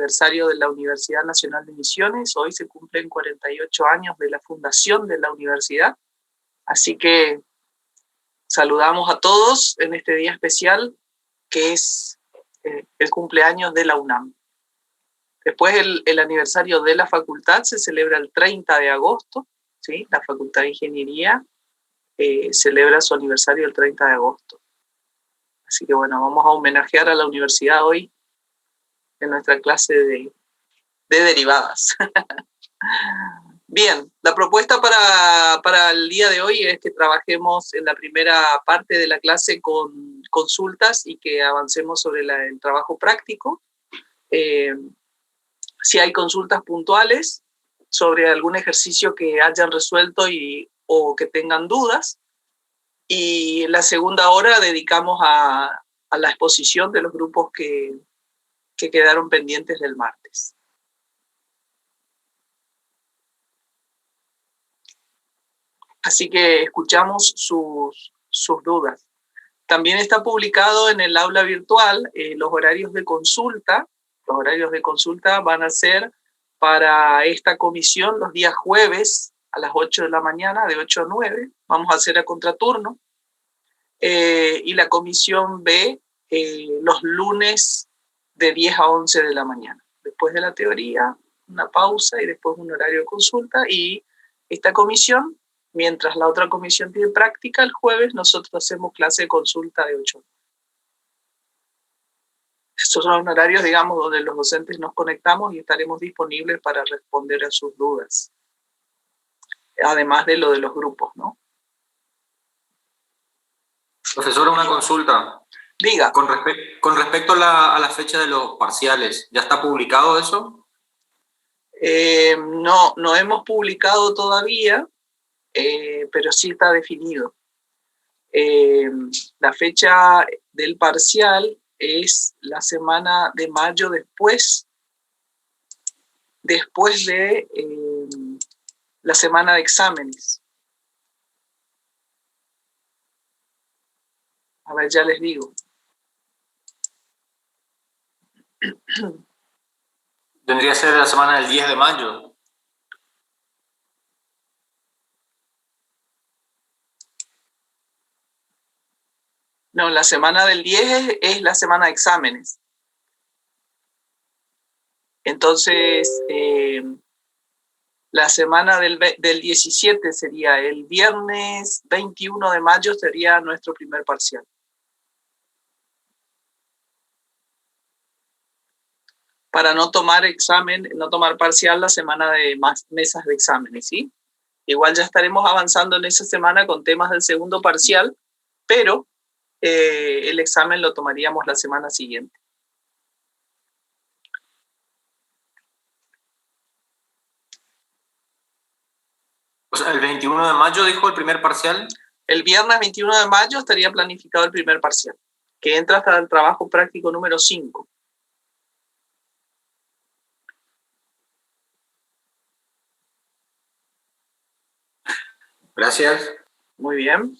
aniversario de la Universidad Nacional de Misiones. Hoy se cumplen 48 años de la fundación de la universidad. Así que saludamos a todos en este día especial que es el cumpleaños de la UNAM. Después el aniversario de la facultad se celebra el 30 de agosto, ¿sí? La Facultad de Ingeniería celebra su aniversario el 30 de agosto. Así que bueno, vamos a homenajear a la universidad hoy en nuestra clase de derivadas. Bien, la propuesta para el día de hoy es que trabajemos en la primera parte de la clase con consultas y que avancemos sobre el trabajo práctico. Si hay consultas puntuales sobre algún ejercicio que hayan resuelto o que tengan dudas. Y la segunda hora dedicamos a la exposición de los grupos que quedaron pendientes del martes. Así que escuchamos sus dudas. También está publicado en el aula virtual los horarios de consulta. Los horarios de consulta van a ser para esta comisión los días jueves a las 8 de la mañana, de 8 a 9. Vamos a hacer a contraturno. Y la comisión B los lunes de 10 a 11 de la mañana. Después de la teoría, una pausa y después un horario de consulta. Y esta comisión, mientras la otra comisión tiene práctica, el jueves nosotros hacemos clase de consulta de 8. Estos son horarios, digamos, donde los docentes nos conectamos y estaremos disponibles para responder a sus dudas. Además de lo de los grupos, ¿no? Profesor, una consulta. Diga. Con respecto a la fecha de los parciales, ¿ya está publicado eso? No hemos publicado todavía, pero sí está definido. La fecha del parcial es la semana de mayo después de la semana de exámenes. A ver, ya les digo. Tendría que ser la semana del 10 de mayo. No, la semana del 10 es la semana de exámenes. Entonces, la semana del 17 sería el viernes 21 de mayo, sería nuestro primer parcial. Para no tomar parcial la semana de más mesas de exámenes, ¿sí? Igual ya estaremos avanzando en esa semana con temas del segundo parcial, pero el examen lo tomaríamos la semana siguiente. O sea, el 21 de mayo dijo el primer parcial. El viernes 21 de mayo estaría planificado el primer parcial, que entra hasta el trabajo práctico número 5. Gracias. Muy bien.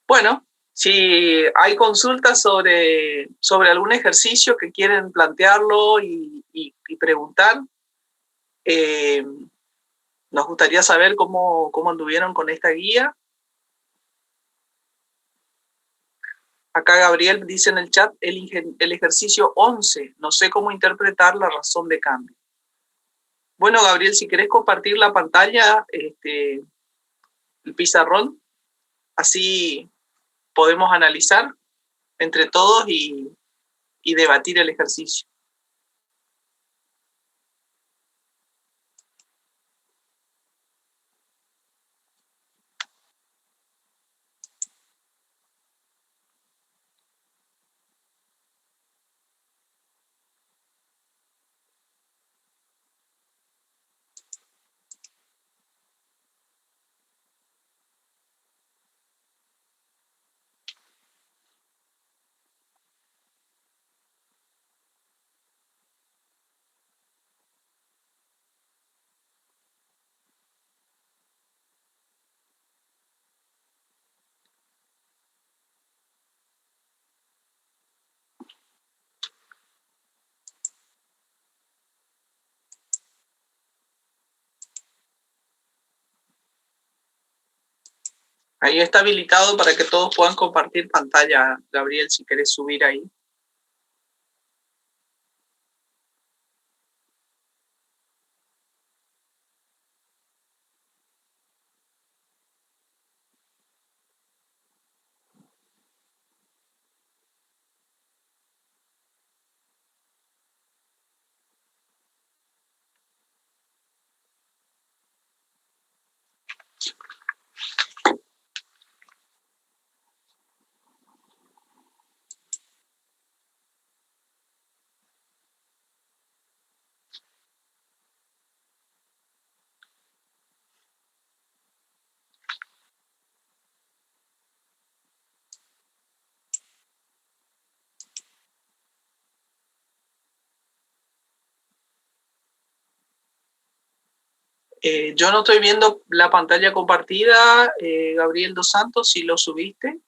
Bueno, si hay consultas sobre algún ejercicio que quieren plantearlo y preguntar, nos gustaría saber cómo anduvieron con esta guía. Acá Gabriel dice en el chat el ejercicio 11. No sé cómo interpretar la razón de cambio. Bueno, Gabriel, si querés compartir la pantalla, el pizarrón, así podemos analizar entre todos y debatir el ejercicio. Ahí está habilitado para que todos puedan compartir pantalla, Gabriel, si querés subir ahí. Yo no estoy viendo la pantalla compartida, Gabriel Dos Santos, si lo subiste.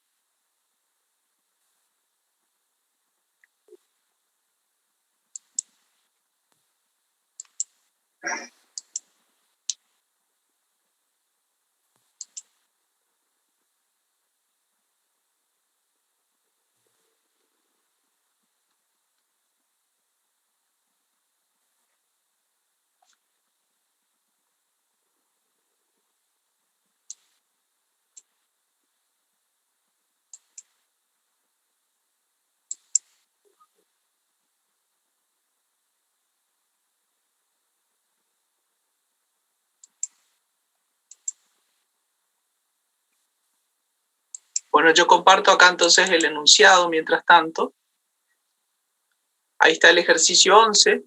Bueno, yo comparto acá entonces el enunciado mientras tanto. Ahí está el ejercicio 11.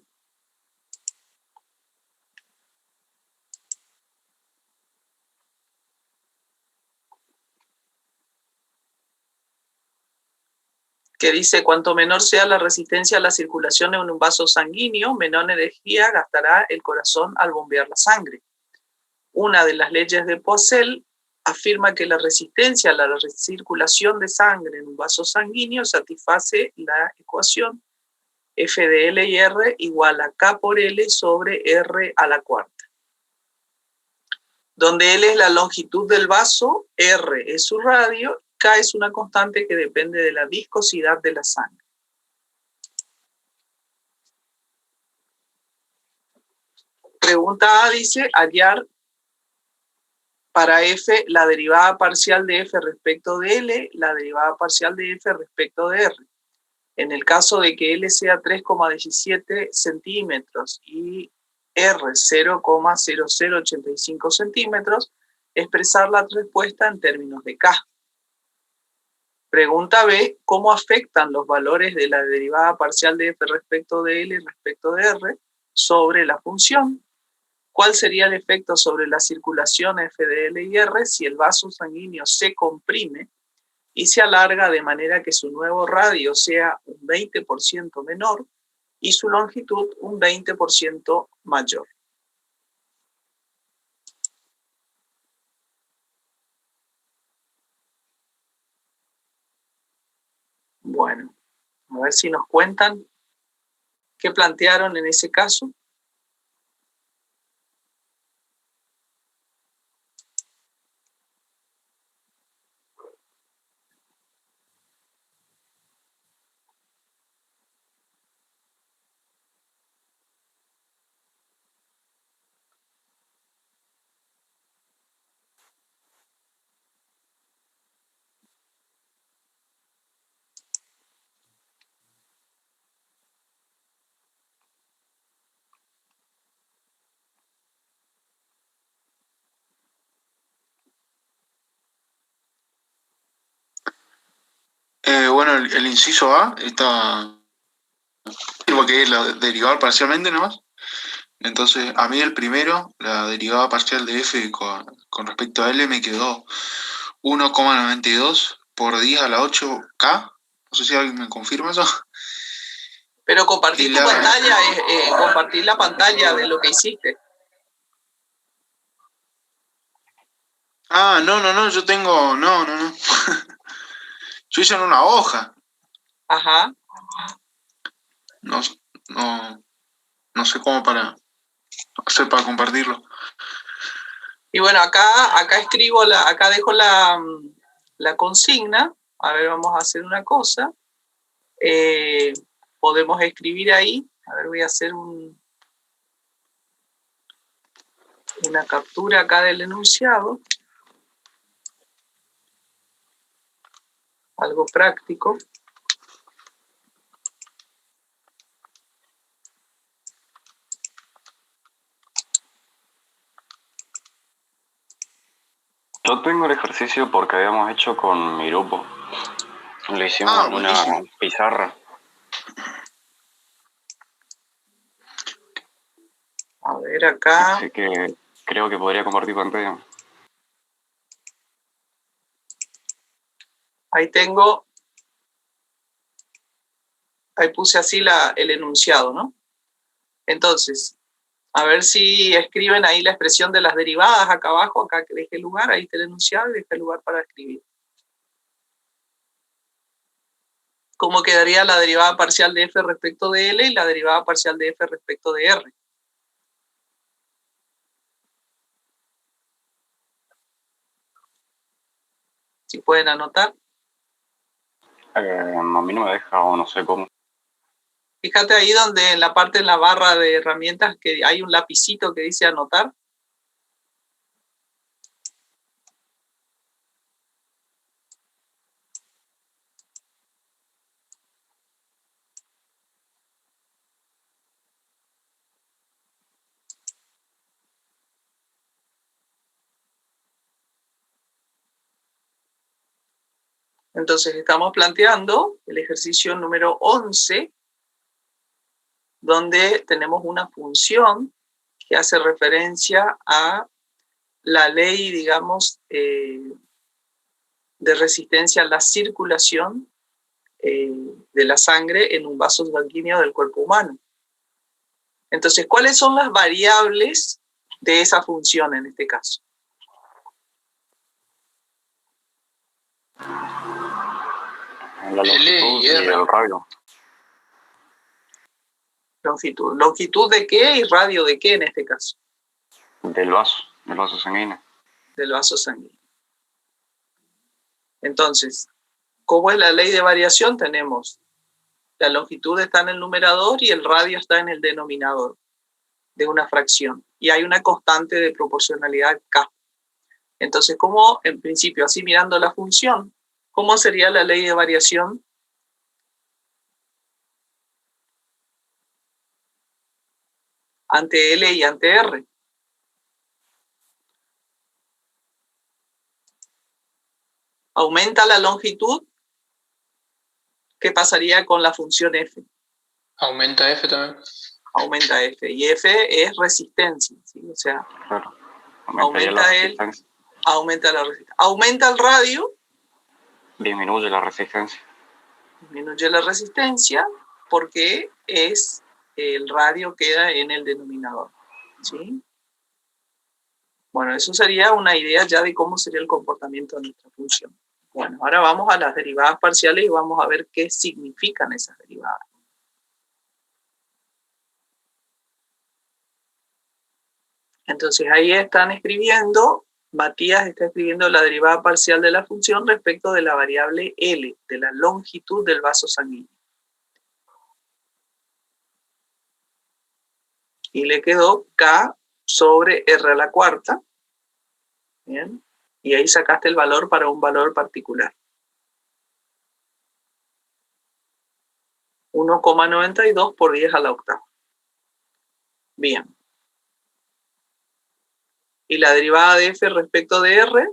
Que dice, cuanto menor sea la resistencia a la circulación en un vaso sanguíneo, menor energía gastará el corazón al bombear la sangre. Una de las leyes de Poiseuille afirma que la resistencia a la recirculación de sangre en un vaso sanguíneo satisface la ecuación F de L y R igual a K por L sobre R a la cuarta, donde L es la longitud del vaso, R es su radio, K es una constante que depende de la viscosidad de la sangre. Pregunta A dice, hallar para F la derivada parcial de F respecto de L, la derivada parcial de F respecto de R. En el caso de que L sea 3,17 centímetros y R 0,0085 centímetros, expresar la respuesta en términos de K. Pregunta B, ¿cómo afectan los valores de la derivada parcial de F respecto de L y respecto de R sobre la función? ¿Cuál sería el efecto sobre la circulación F de L y R si el vaso sanguíneo se comprime y se alarga de manera que su nuevo radio sea un 20% menor y su longitud un 20% mayor? Bueno, a ver si nos cuentan qué plantearon en ese caso. Bueno, el inciso A está lo que es la derivada parcialmente nomás. Entonces, a mí el primero, la derivada parcial de F con respecto a L me quedó 1,92 por 10 a la 8K. No sé si alguien me confirma eso. Pero compartir tu pantalla, compartir la pantalla de lo que hiciste. Ah, no, yo tengo, no. Yo hice en una hoja. Ajá. No sé cómo para compartirlo. Y bueno, acá escribo, acá dejo la consigna. A ver, vamos a hacer una cosa. Podemos escribir ahí. A ver, voy a hacer una captura acá del enunciado. Algo práctico. Yo tengo el ejercicio porque habíamos hecho con mi grupo. Lo hicimos en una buenísimo. pizarra. A ver, acá. Así que creo que podría compartir pantalla. Ahí tengo. Ahí puse así el enunciado, ¿no? Entonces, a ver si escriben ahí la expresión de las derivadas acá abajo, acá que deje lugar, ahí está el enunciado y deje lugar para escribir. ¿Cómo quedaría la derivada parcial de f respecto de L y la derivada parcial de f respecto de R? Si pueden anotar. A mí no me deja o no sé cómo. Fíjate ahí donde en la parte de la barra de herramientas que hay un lapicito que dice anotar. Entonces estamos planteando el ejercicio número 11, donde tenemos una función que hace referencia a la ley, digamos, de resistencia a la circulación de la sangre en un vaso sanguíneo del cuerpo humano. Entonces, ¿cuáles son las variables de esa función en este caso? La longitud y el radio. Longitud. ¿Longitud de qué y radio de qué en este caso? Del vaso sanguíneo. Del vaso sanguíneo. Entonces, ¿cómo es la ley de variación? Tenemos la longitud está en el numerador y el radio está en el denominador de una fracción. Y hay una constante de proporcionalidad K. Entonces, ¿cómo, en principio, así mirando la función, cómo sería la ley de variación? Ante L y ante R. Aumenta la longitud, ¿qué pasaría con la función F? Aumenta F también. Aumenta F. Y F es resistencia, ¿sí? O sea, Claro. aumenta la él, resistencia. aumenta la resistencia. Aumenta el radio, Disminuye la resistencia. disminuye la resistencia porque el radio queda en el denominador, ¿sí? Bueno, eso sería una idea ya de cómo sería el comportamiento de nuestra función. Bueno, ahora vamos a las derivadas parciales y vamos a ver qué significan esas derivadas. Entonces ahí están escribiendo, Matías está escribiendo la derivada parcial de la función respecto de la variable L, de la longitud del vaso sanguíneo. Y le quedó K sobre R a la cuarta. Bien. Y ahí sacaste el valor para un valor particular. 1,92 por 10 a la octava. Bien. Y la derivada de F respecto de R,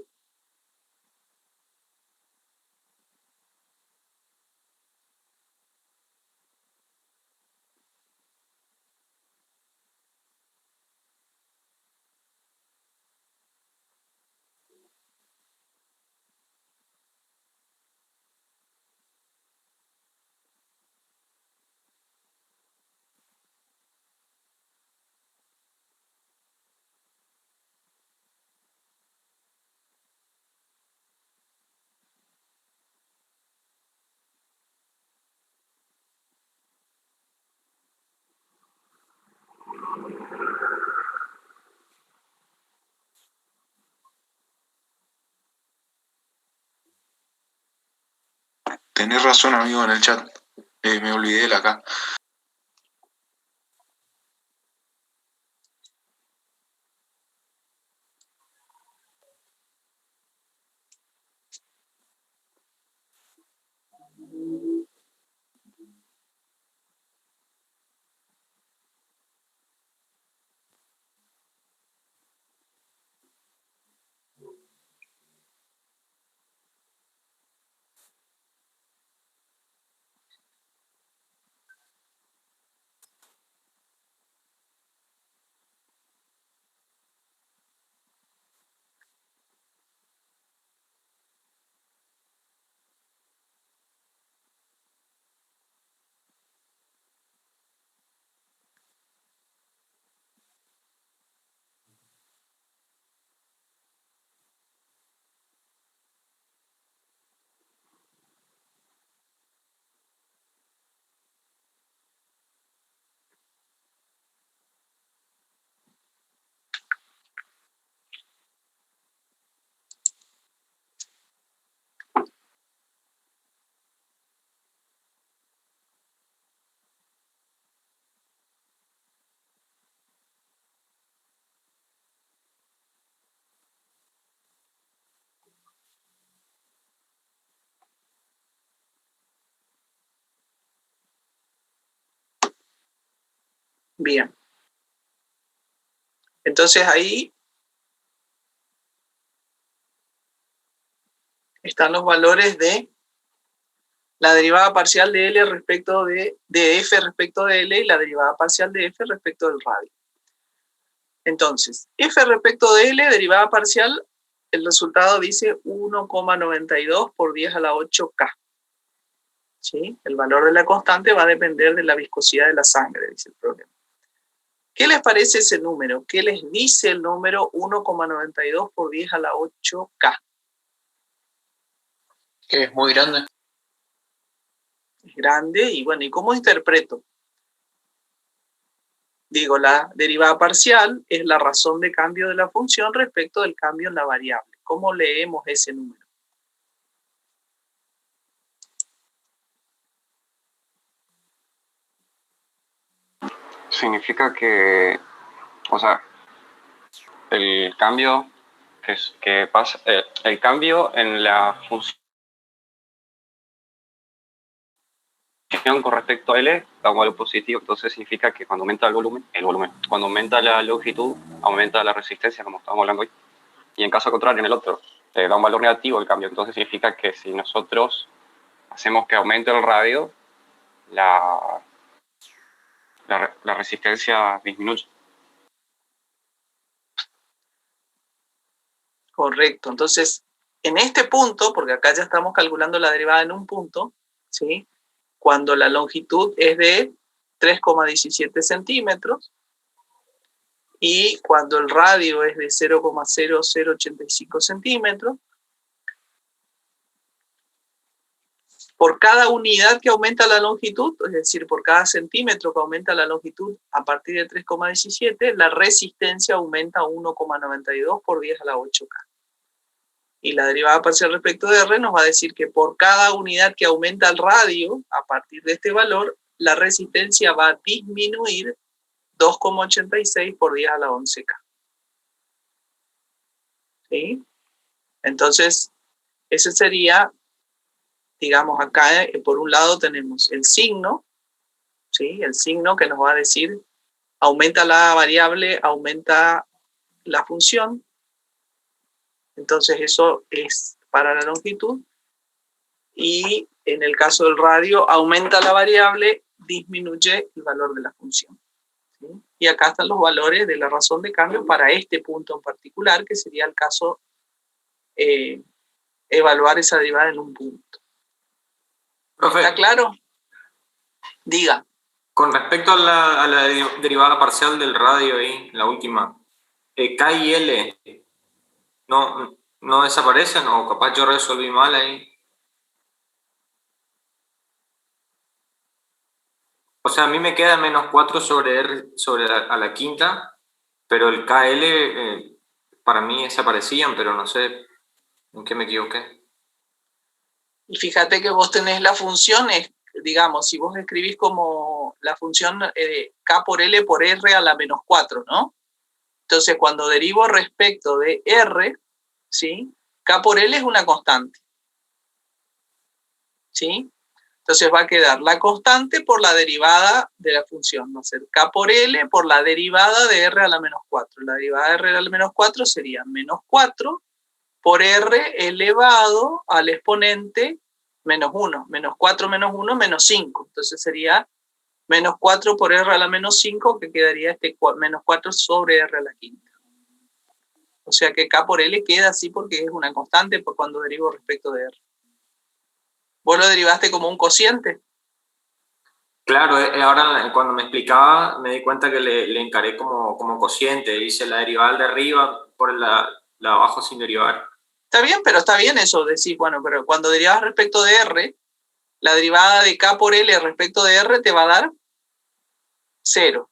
Tenés razón, amigo, en el chat. Me olvidé de la acá. Bien. Entonces ahí están los valores de la derivada parcial de L respecto de F respecto de L y la derivada parcial de F respecto del radio. Entonces, F respecto de L, derivada parcial, el resultado dice 1,92 por 10 a la 8K. ¿Sí? El valor de la constante va a depender de la viscosidad de la sangre, dice el problema. ¿Qué les parece ese número? ¿Qué les dice el número 1,92 por 10 a la 8K? Que es muy grande. Es grande y bueno, ¿y cómo interpreto? Digo, la derivada parcial es la razón de cambio de la función respecto del cambio en la variable. ¿Cómo leemos ese número? Significa que, o sea, el cambio que pasa, el cambio en la función con respecto a L da un valor positivo, entonces significa que cuando aumenta el volumen, cuando aumenta la longitud, aumenta la resistencia, como estamos hablando hoy. Y en caso contrario, en el otro, da un valor negativo el cambio. Entonces significa que si nosotros hacemos que aumente el radio, la resistencia disminuye. Correcto. Entonces, en este punto, porque acá ya estamos calculando la derivada en un punto, ¿sí? Cuando la longitud es de 3,17 centímetros y cuando el radio es de 0,0085 centímetros, por cada unidad que aumenta la longitud, es decir, por cada centímetro que aumenta la longitud a partir de 3,17, la resistencia aumenta 1,92 por 10 a la 8K. Y la derivada parcial respecto de R nos va a decir que por cada unidad que aumenta el radio, a partir de este valor, la resistencia va a disminuir 2,86 por 10 a la 11K. ¿Sí? Entonces, ese sería, digamos, acá, por un lado tenemos el signo, ¿sí? El signo que nos va a decir, aumenta la variable, aumenta la función. Entonces, eso es para la longitud. Y en el caso del radio, aumenta la variable, disminuye el valor de la función. ¿Sí? Y acá están los valores de la razón de cambio para este punto en particular, que sería el caso evaluar esa derivada en un punto. Profe, ¿Está claro? Diga. con respecto a la derivada parcial del radio ahí, la última, K y L, ¿no desaparecen o capaz yo resolví mal ahí? O sea, a mí me queda -4 sobre R sobre a la quinta, pero el KL para mí desaparecían, pero no sé en qué me equivoqué. Y fíjate que vos tenés la función, digamos, si vos escribís como la función K por L por R a la menos 4, ¿no? Entonces, cuando derivo respecto de R, ¿sí? K por L es una constante, ¿sí? Entonces va a quedar la constante por la derivada de la función, va a ser K por L por la derivada de R a la menos 4. La derivada de R a la menos 4 sería menos 4 por R elevado al exponente menos 1. Menos 4 menos 1, menos 5. Entonces sería menos 4 por R a la menos 5, que quedaría menos 4 sobre R a la quinta. O sea que K por L queda así porque es una constante por cuando derivo respecto de R. ¿Vos lo derivaste como un cociente? Claro, ahora cuando me explicaba me di cuenta que le encaré como cociente. Hice la derivada de arriba por la de abajo sin derivar. Está bien, pero está bien eso, decir, bueno, pero cuando derivas respecto de R, la derivada de K por L respecto de R te va a dar 0,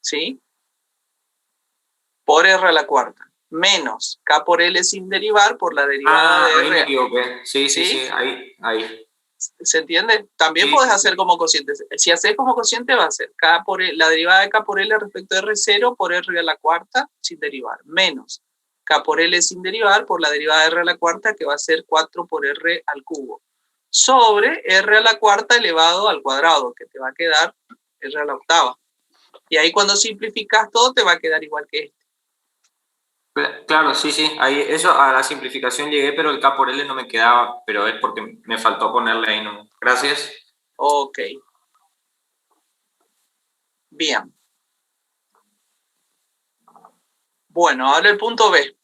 ¿sí? Por R a la cuarta, menos K por L sin derivar por la derivada de ahí R. me equivoqué. Sí, ¿Sí? ahí. ¿Se entiende? También Sí, podés sí, hacer como cociente. Si haces como cociente va a ser K por L, la derivada de K por L respecto de R 0 por R a la cuarta sin derivar, menos K por L sin derivar por la derivada de R a la cuarta, que va a ser 4 por R al cubo, sobre R a la cuarta elevado al cuadrado, que te va a quedar R a la octava. Y ahí cuando simplificas todo te va a quedar igual que este. Claro, sí. Ahí, eso a la simplificación llegué, pero el K por L no me quedaba, pero es porque me faltó ponerle ahí, ¿no? Gracias. Ok. Bien. Bueno, ahora el punto B.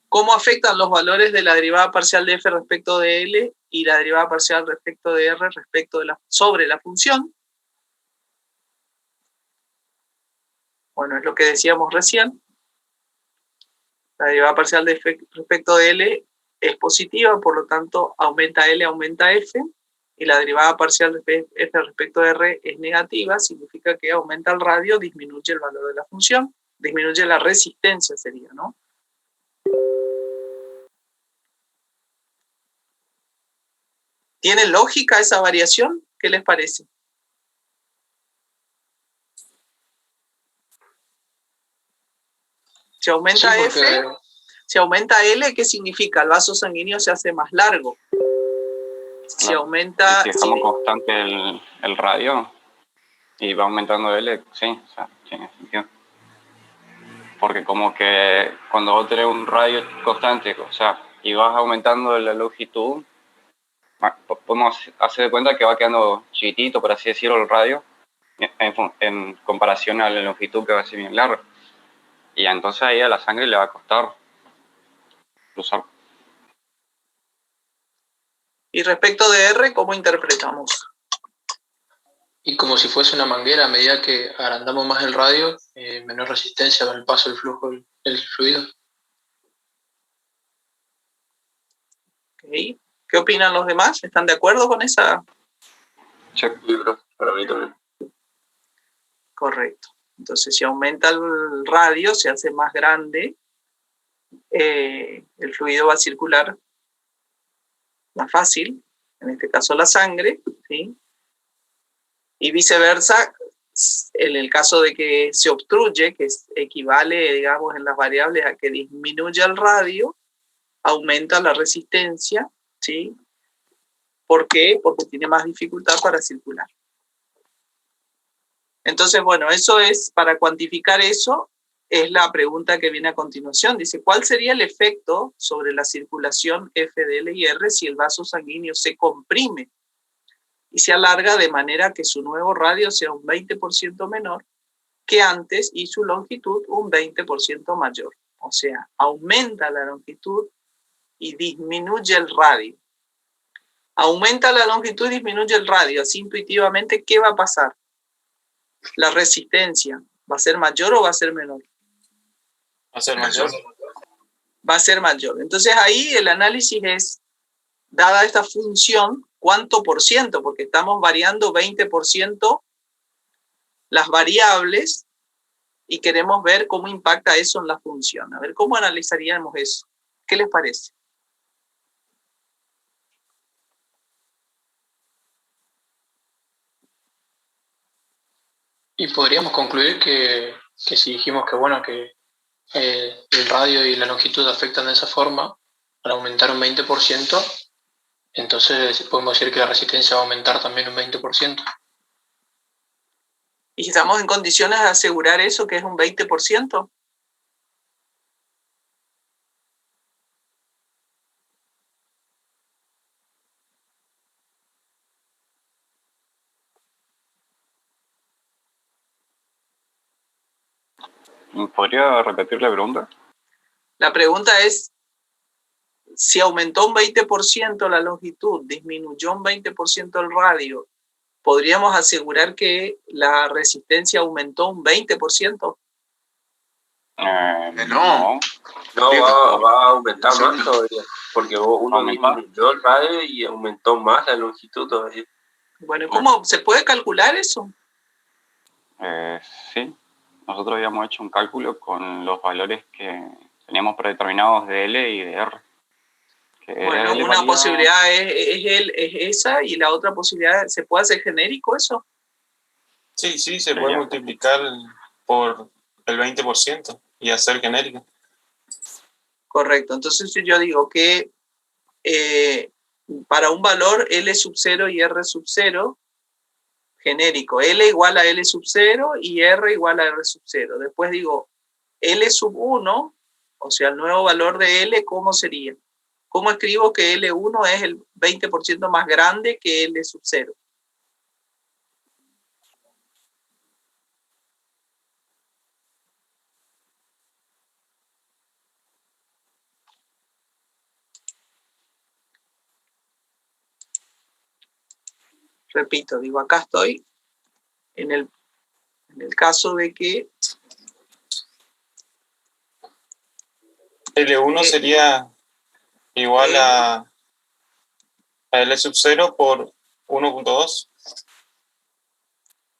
¿Cómo afectan los valores de la derivada parcial de f respecto de L y la derivada parcial respecto de R respecto de sobre la función? Bueno, es lo que decíamos recién. La derivada parcial de f respecto de L es positiva, por lo tanto aumenta L, aumenta F, y la derivada parcial de f respecto de R es negativa, significa que aumenta el radio, disminuye el valor de la función, disminuye la resistencia sería, ¿no? ¿Tiene lógica esa variación? ¿Qué les parece? Si aumenta Sí, porque F, si aumenta L, ¿qué significa? El vaso sanguíneo se hace más largo. Si Claro. aumenta... Y si dejamos constante el radio y va aumentando L, sí, o sea, tiene sentido. Porque como que cuando vos tenés un radio constante, o sea, y vas aumentando la longitud, podemos hacer de cuenta que va quedando chiquitito, por así decirlo, el radio, en comparación a la longitud que va a ser bien larga. Y entonces ahí a la sangre le va a costar cruzar. Y respecto de R, ¿cómo interpretamos? y como si fuese una manguera, a medida que agrandamos más el radio, menor resistencia con el paso del flujo del fluido. ¿Okay? ¿Qué opinan los demás? ¿Están de acuerdo con esa? Check. Para mí también. Correcto. Entonces, si aumenta el radio, se hace más grande, el fluido va a circular más fácil, en este caso la sangre, ¿sí? Y viceversa, en el caso de que se obstruye, que equivale, digamos, en las variables a que disminuya el radio, aumenta la resistencia, ¿sí? ¿Por qué? Porque tiene más dificultad para circular. Entonces, bueno, eso es, para cuantificar eso, es la pregunta que viene a continuación. Dice, ¿cuál sería el efecto sobre la circulación F de L y R si el vaso sanguíneo se comprime y se alarga de manera que su nuevo radio sea un 20% menor que antes y su longitud un 20% mayor? O sea, aumenta la longitud y disminuye el radio. Aumenta la longitud y disminuye el radio. Así intuitivamente, ¿qué va a pasar? La resistencia, ¿va a ser mayor o va a ser menor? Va a ser mayor. Va a ser mayor. Entonces ahí el análisis es, dada esta función, ¿cuánto por ciento? Porque estamos variando 20% las variables y queremos ver cómo impacta eso en la función. A ver, ¿cómo analizaríamos eso? ¿Qué les parece? Y podríamos concluir que si dijimos que bueno, que el radio y la longitud afectan de esa forma, al aumentar un 20%, entonces podemos decir que la resistencia va a aumentar también un 20%. ¿Y estamos en condiciones de asegurar eso, que es un 20%? ¿Podría repetir la pregunta? La pregunta es, si aumentó un 20% la longitud, disminuyó un 20% el radio, ¿podríamos asegurar que la resistencia aumentó un 20%? No. No, Sí, va a aumentar sí. más todavía, porque uno ¿Aumentar? disminuyó el radio y aumentó más la longitud todavía. Bueno, ¿cómo se puede calcular eso? Sí, nosotros habíamos hecho un cálculo con los valores que teníamos predeterminados de L y de R. Que Bueno, L una valía- posibilidad es esa y la otra posibilidad, ¿se puede hacer genérico eso? Sí, se puede Sería- multiplicar por el 20% y hacer genérico. Correcto, entonces yo digo que para un valor L sub 0 y R sub 0, genérico, L igual a L sub 0 y R igual a R sub 0. Después digo L sub 1, o sea, el nuevo valor de L, ¿cómo sería? ¿Cómo escribo que L1 es el 20% más grande que L sub 0? Repito, digo, acá estoy en el caso de que L1 sería igual a L sub 0 por 1.2.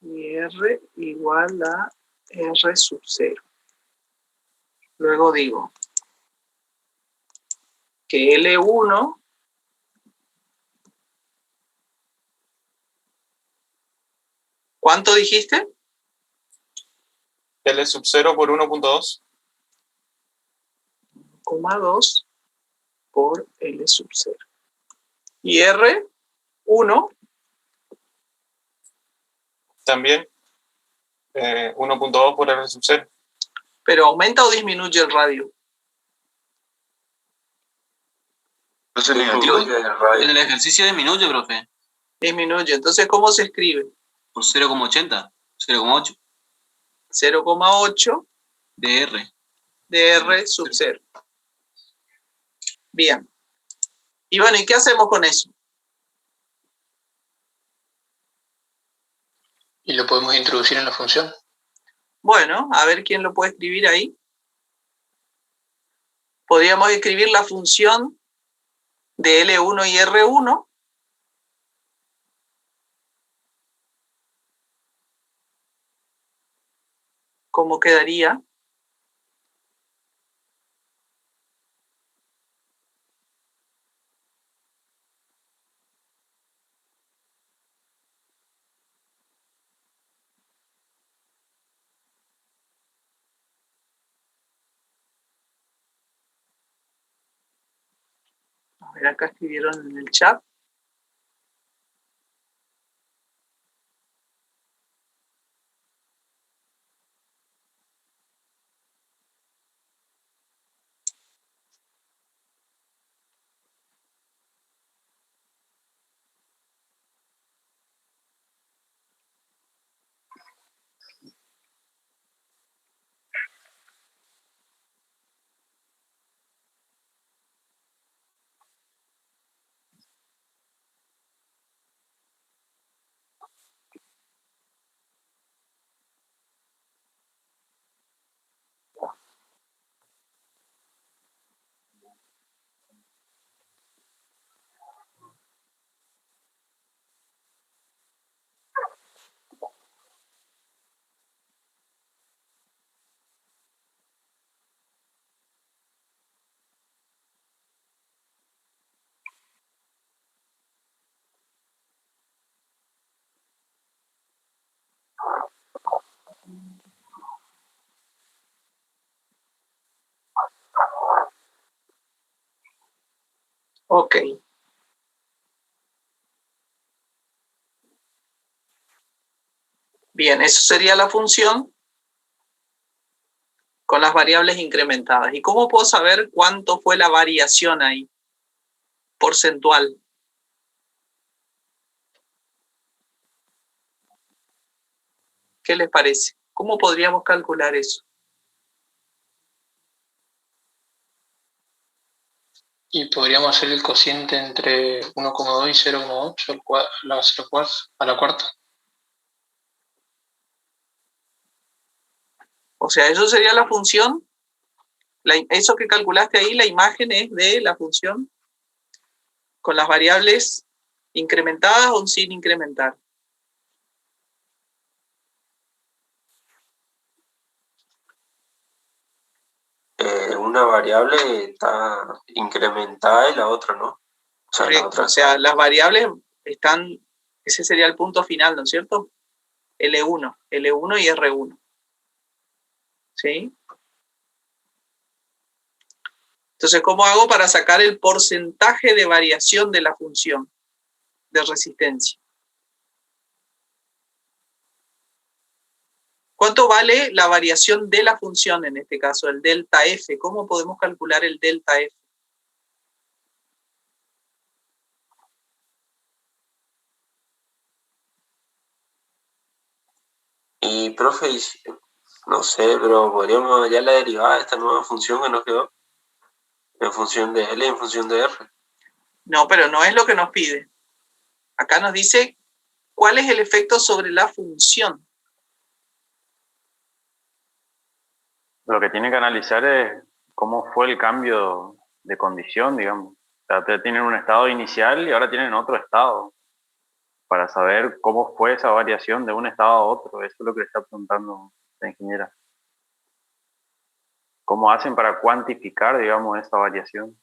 y R igual a R sub 0. Luego digo que L1 ¿cuánto dijiste? L sub 0 por 1.2. 2 por L sub 0. Y R, 1, También 1.2 por R sub 0. pero ¿aumenta o disminuye el radio? Entonces negativo. Disminuye el radio. En el ejercicio disminuye, profe, Disminuye. Entonces, ¿cómo se escribe? por 0,80, 0,8 0,8 de R. de R sub 0. Bien. Y bueno, ¿y qué hacemos con eso? Y lo podemos introducir en la función. Bueno, a ver quién lo puede escribir ahí. Podríamos escribir la función de L1 y R1. ¿Cómo quedaría? A ver, acá escribieron en el chat. Ok. Bien, eso sería la función con las variables incrementadas. ¿Y cómo puedo saber cuánto fue la variación ahí? Porcentual. ¿Qué les parece? ¿Cómo podríamos calcular eso? Y podríamos hacer el cociente entre 1,2 y 0,8 a la cuarta. O sea, eso sería la función. Eso que calculaste ahí, la imagen es de la función con las variables incrementadas o sin incrementar. Una variable está incrementada y la otra no. O sea, la Correcto. otra O sea, las variables están, ese sería el punto final, ¿no es cierto? L1 y R1. ¿Sí? Entonces, ¿cómo hago para sacar el porcentaje de variación de la función de resistencia? ¿Cuánto vale la variación de la función en este caso, el delta F? ¿Cómo podemos calcular el delta F? Y, profe, no sé, pero podríamos hallar la derivada de esta nueva función que nos quedó en función de L y en función de R. No, pero no es lo que nos pide. Acá nos dice cuál es el efecto sobre la función. Lo que tiene que analizar es cómo fue el cambio de condición, digamos. O sea, ustedes tienen un estado inicial y ahora tienen otro estado, para saber cómo fue esa variación de un estado a otro. Eso es lo que le está preguntando la ingeniera. ¿Cómo hacen para cuantificar, digamos, esa variación?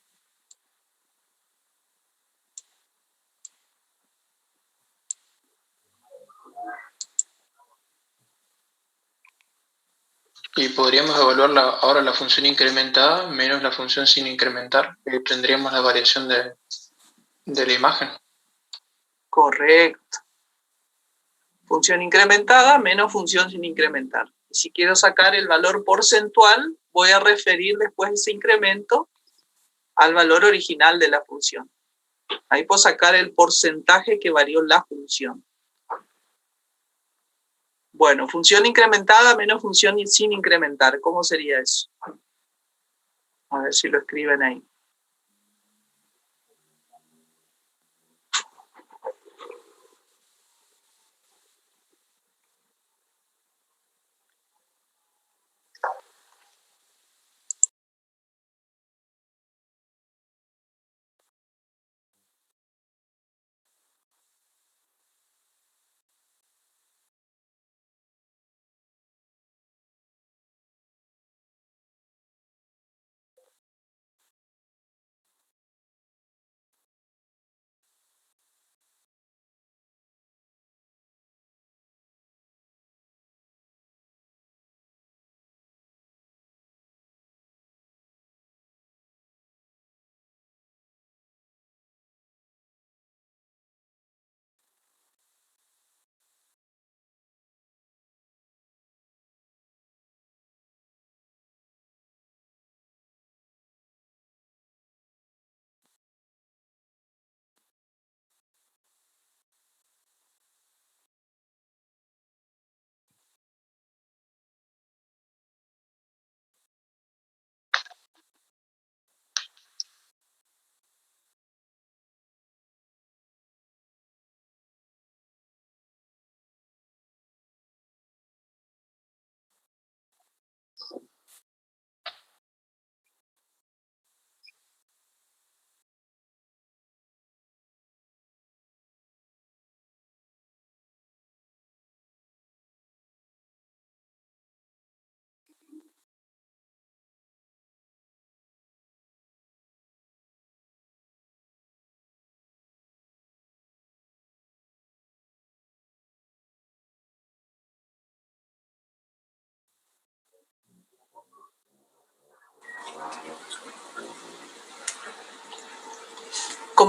Y podríamos evaluar ahora la función incrementada menos la función sin incrementar, y obtendríamos la variación de la imagen. Correcto. Función incrementada menos función sin incrementar. Y si quiero sacar el valor porcentual, voy a referir después ese incremento al valor original de la función. Ahí puedo sacar el porcentaje que varió la función. Bueno, función incrementada menos función sin incrementar. ¿Cómo sería eso? A ver si lo escriben ahí.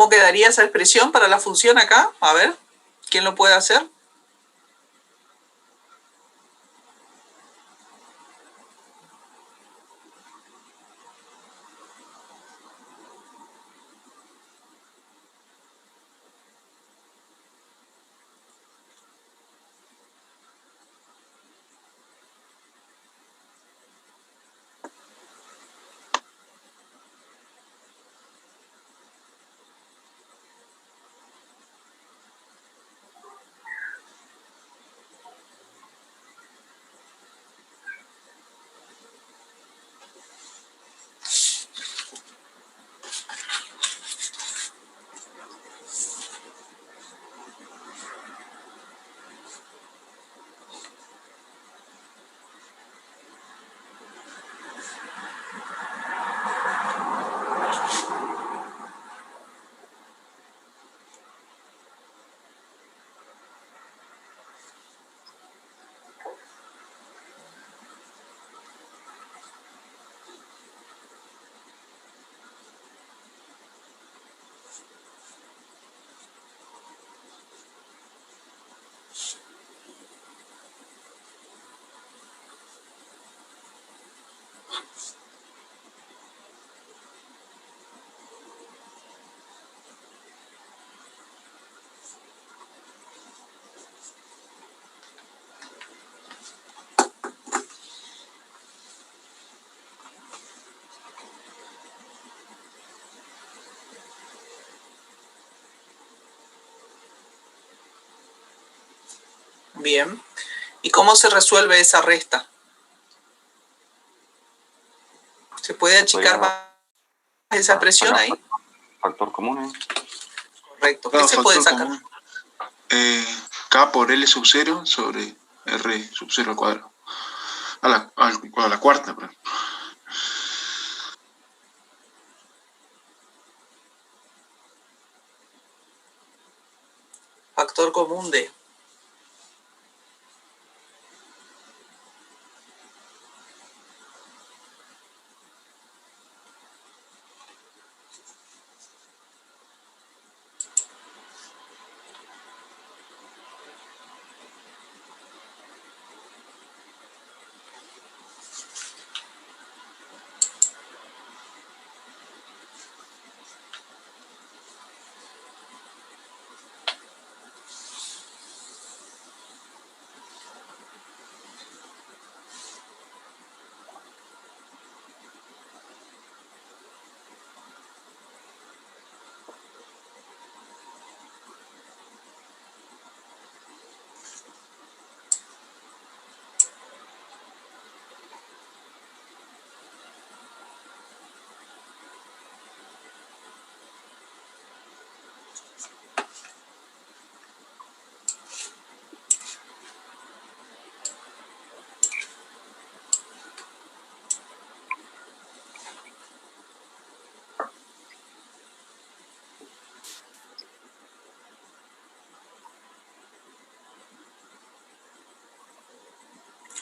¿Cómo quedaría esa expresión para la función acá? A ver, ¿quién lo puede hacer? Bien. ¿Y cómo se resuelve esa resta? ¿Se puede achicar más esa expresión ahí? Factor común. Correcto. ¿Qué se puede sacar? K por L sub 0 sobre R sub 0 al cuadrado. A la cuarta, perdón. Factor común de...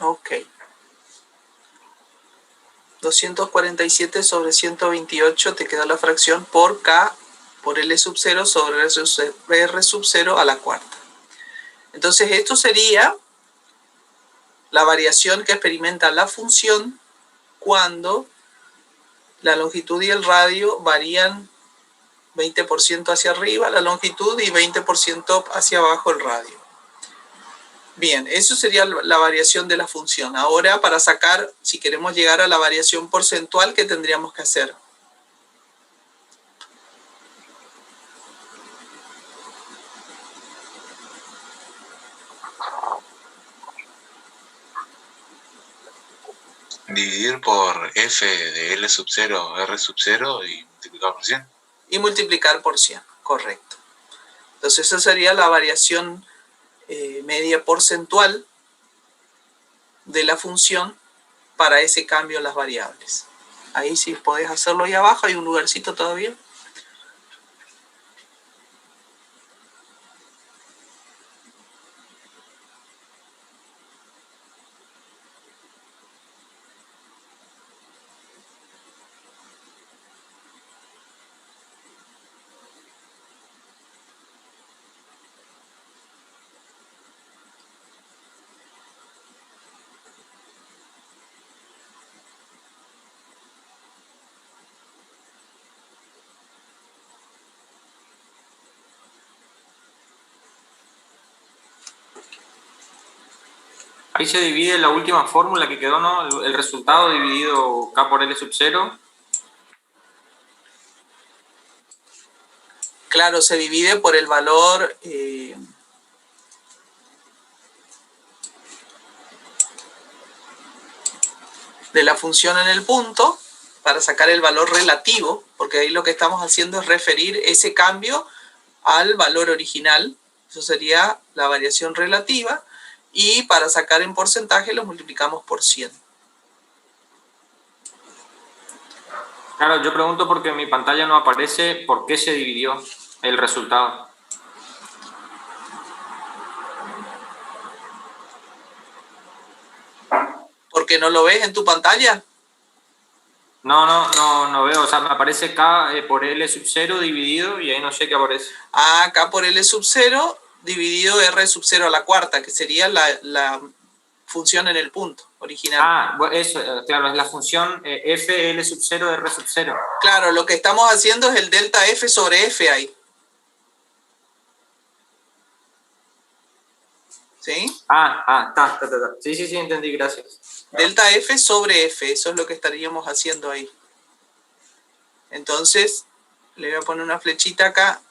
Ok. 247 sobre 128 te queda la fracción por K por L sub 0 sobre R sub 0 a la cuarta. Entonces esto sería la variación que experimenta la función cuando la longitud y el radio varían 20% hacia arriba la longitud y 20% hacia abajo el radio. Bien, eso sería la variación de la función. Ahora, para sacar, si queremos llegar a la variación porcentual, ¿qué tendríamos que hacer? Dividir por F de L sub 0, R sub 0 y multiplicar por 100. Y multiplicar por 100, correcto. Entonces, esa sería la variación media porcentual de la función para ese cambio en las variables. Ahí sí podés hacerlo ahí abajo, hay un lugarcito todavía. Ahí se divide la última fórmula que quedó, ¿no? El resultado dividido K por L sub 0. Claro, se divide por el valor de la función en el punto para sacar el valor relativo, porque ahí lo que estamos haciendo es referir ese cambio al valor original. Eso sería la variación relativa. Y para sacar en porcentaje lo multiplicamos por 100. Claro, yo pregunto porque en mi pantalla no aparece por qué se dividió el resultado. ¿Por qué no lo ves en tu pantalla? No veo. O sea, me aparece K por L sub 0 dividido y ahí no sé qué aparece. Ah, K por L sub 0 dividido R sub 0 a la cuarta, que sería la función en el punto original. Ah, eso, claro, es la función f L sub 0 de R sub 0. Claro, lo que estamos haciendo es el delta F sobre F ahí. ¿Sí? Está. Sí, entendí, gracias. Delta F sobre F, eso es lo que estaríamos haciendo ahí. Entonces, le voy a poner una flechita acá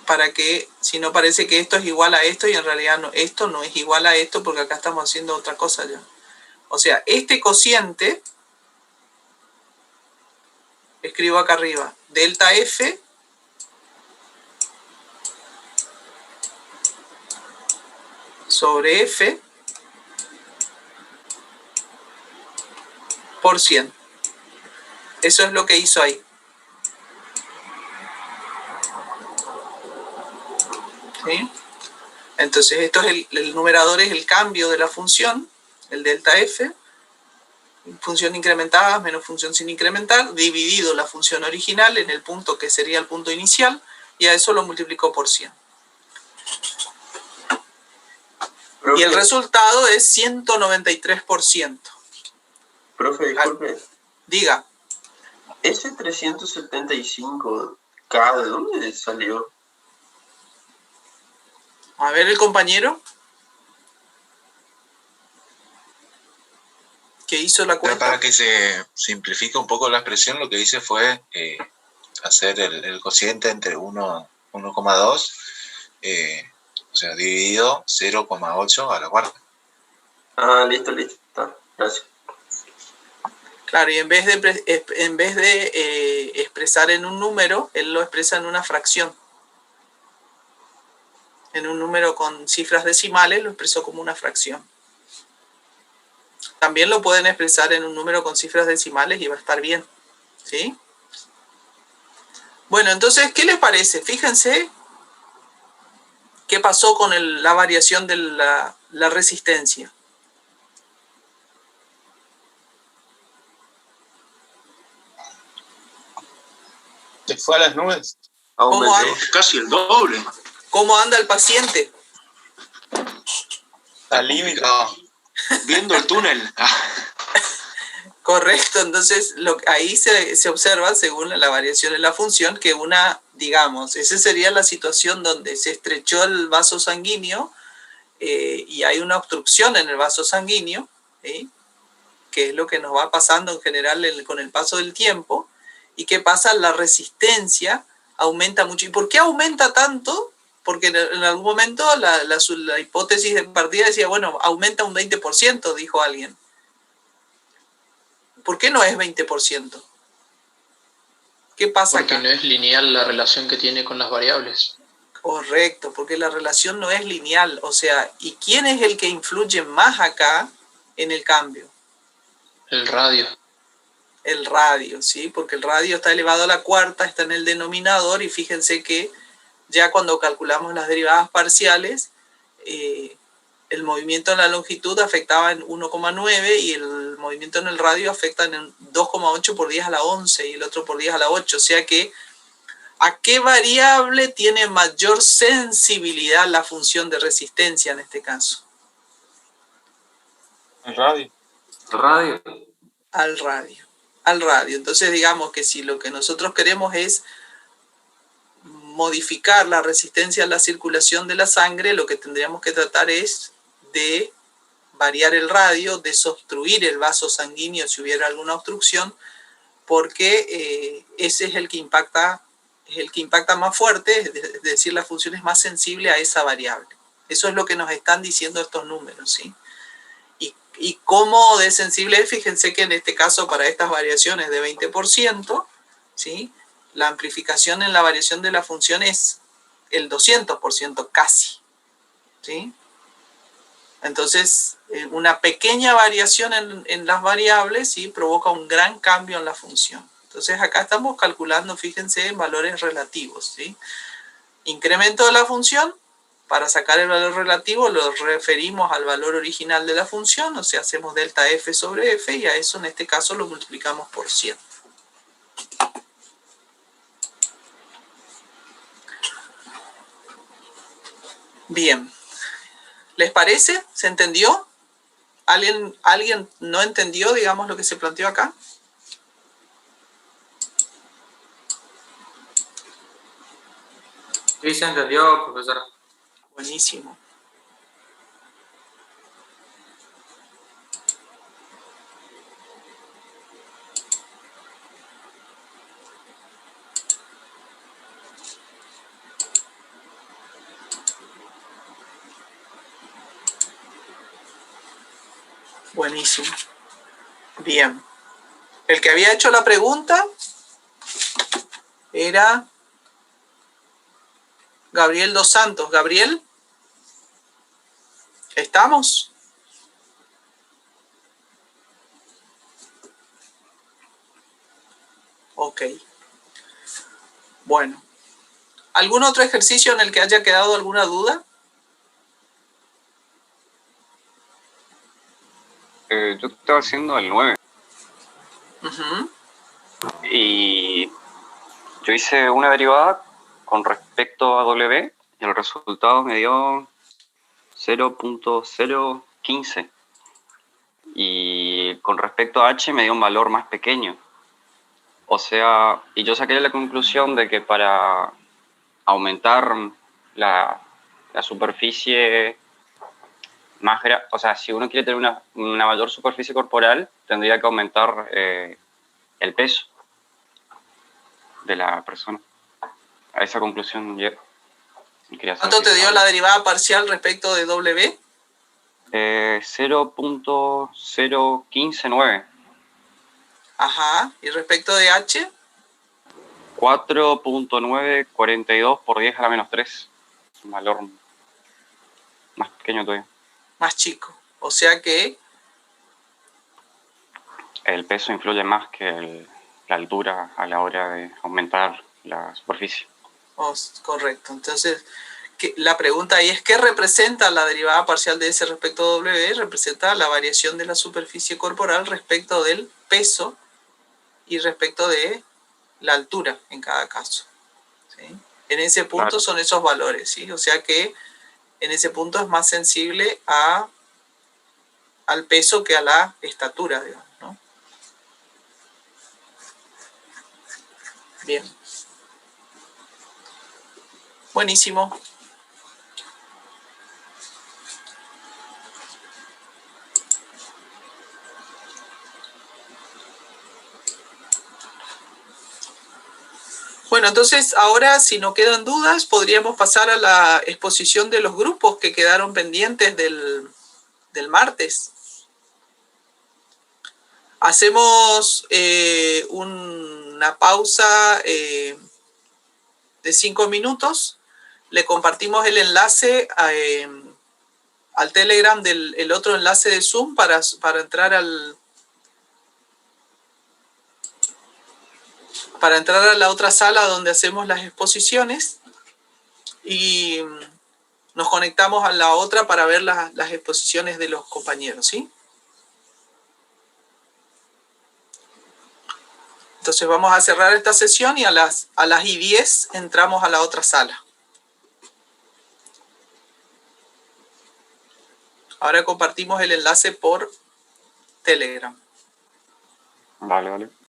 para que, si no parece que esto es igual a esto, y en realidad no, esto no es igual a esto, porque acá estamos haciendo otra cosa ya. O sea, este cociente, escribo acá arriba, delta F sobre F por 100. Eso es lo que hizo ahí. ¿Sí? Entonces, esto es el numerador es el cambio de la función, el delta F, función incrementada menos función sin incrementar, dividido la función original en el punto que sería el punto inicial, y a eso lo multiplicó por 100. Y el resultado es 193%. Profe, disculpe. Diga. ¿Ese 375K de dónde salió? A ver, el compañero que hizo la cuenta. Para que se simplifique un poco la expresión, lo que hice fue hacer el cociente entre 1,2, o sea, dividido 0,8 a la cuarta. Ah, listo. Está, gracias. Claro, y en vez de expresar en un número, él lo expresa en una fracción. En un número con cifras decimales lo expresó como una fracción. También lo pueden expresar en un número con cifras decimales y va a estar bien. ¿Sí? Bueno, entonces, ¿qué les parece? Fíjense qué pasó con la variación de la resistencia. ¿Se fue a las nubes? ¿Cómo anda? Casi el doble. ¿Cómo anda el paciente? Al límite. Viendo el túnel. Correcto, entonces ahí se observa, según la variación en la función, que digamos, esa sería la situación donde se estrechó el vaso sanguíneo y hay una obstrucción en el vaso sanguíneo, ¿sí? Que es lo que nos va pasando en general con el paso del tiempo. ¿Y qué pasa? La resistencia aumenta mucho. ¿Y por qué aumenta tanto? Porque en algún momento la hipótesis de partida decía, bueno, aumenta un 20%, dijo alguien. ¿Por qué no es 20%? ¿Qué pasa Porque acá? no es lineal la relación que tiene con las variables. Correcto, porque la relación no es lineal. O sea, ¿y quién es el que influye más acá en el cambio? El radio. El radio, ¿sí? Porque el radio está elevado a la cuarta, está en el denominador, y fíjense que ya cuando calculamos las derivadas parciales, el movimiento en la longitud afectaba en 1,9 y el movimiento en el radio afecta en 2,8 por 10 a la 11 y el otro por 10 a la 8. O sea que, ¿a qué variable tiene mayor sensibilidad la función de resistencia en este caso? El radio. El radio. Al radio. Al radio. Entonces digamos que si lo que nosotros queremos es modificar la resistencia a la circulación de la sangre, lo que tendríamos que tratar es de variar el radio, desobstruir el vaso sanguíneo si hubiera alguna obstrucción, porque ese es el que impacta más fuerte, es decir, la función es más sensible a esa variable. Eso es lo que nos están diciendo estos números, ¿sí? Y cómo de sensible es, fíjense que en este caso para estas variaciones de 20%, ¿sí? La amplificación en la variación de la función es el 200% casi, ¿sí? Entonces, una pequeña variación en las variables, ¿sí? Provoca un gran cambio en la función. Entonces, acá estamos calculando, fíjense, en valores relativos, ¿sí? Incremento de la función, para sacar el valor relativo lo referimos al valor original de la función, o sea, hacemos delta f sobre f y a eso en este caso lo multiplicamos por 100. Bien. ¿Les parece? ¿Se entendió? ¿Alguien no entendió, digamos, lo que se planteó acá? Sí, se entendió, profesor. Buenísimo. Buenísimo. Bien. El que había hecho la pregunta era Gabriel Dos Santos. Gabriel, ¿estamos? Ok. Bueno. ¿Algún otro ejercicio en el que haya quedado alguna duda? Yo estaba haciendo el 9 Uh-huh. y yo hice una derivada con respecto a W y el resultado me dio 0.015 y con respecto a H me dio un valor más pequeño. O sea, y yo saqué la conclusión de que para aumentar la superficie más grande, o sea, si uno quiere tener una mayor superficie corporal, tendría que aumentar el peso de la persona. A esa conclusión llegué. ¿Cuánto te dio la derivada parcial respecto de W? 0.0159. Ajá. ¿Y respecto de H? 4.942 por 10 a la menos 3. Un valor más pequeño todavía. Más chico. O sea que el peso influye más que la altura a la hora de aumentar la superficie. Correcto. Entonces, la pregunta ahí es, ¿qué representa la derivada parcial de S respecto a W? Representa la variación de la superficie corporal respecto del peso y respecto de la altura en cada caso, ¿sí? En ese punto claro, son esos valores, ¿sí? O sea que en ese punto es más sensible al peso que a la estatura, digamos, ¿no? Bien. Buenísimo. Bueno, entonces ahora, si no quedan dudas, podríamos pasar a la exposición de los grupos que quedaron pendientes del martes. Hacemos una pausa de 5 minutos. Le compartimos el enlace al Telegram del otro enlace de Zoom para entrar a la otra sala donde hacemos las exposiciones y nos conectamos a la otra para ver las exposiciones de los compañeros, ¿sí? Entonces vamos a cerrar esta sesión y a las 10 entramos a la otra sala. Ahora compartimos el enlace por Telegram. Vale.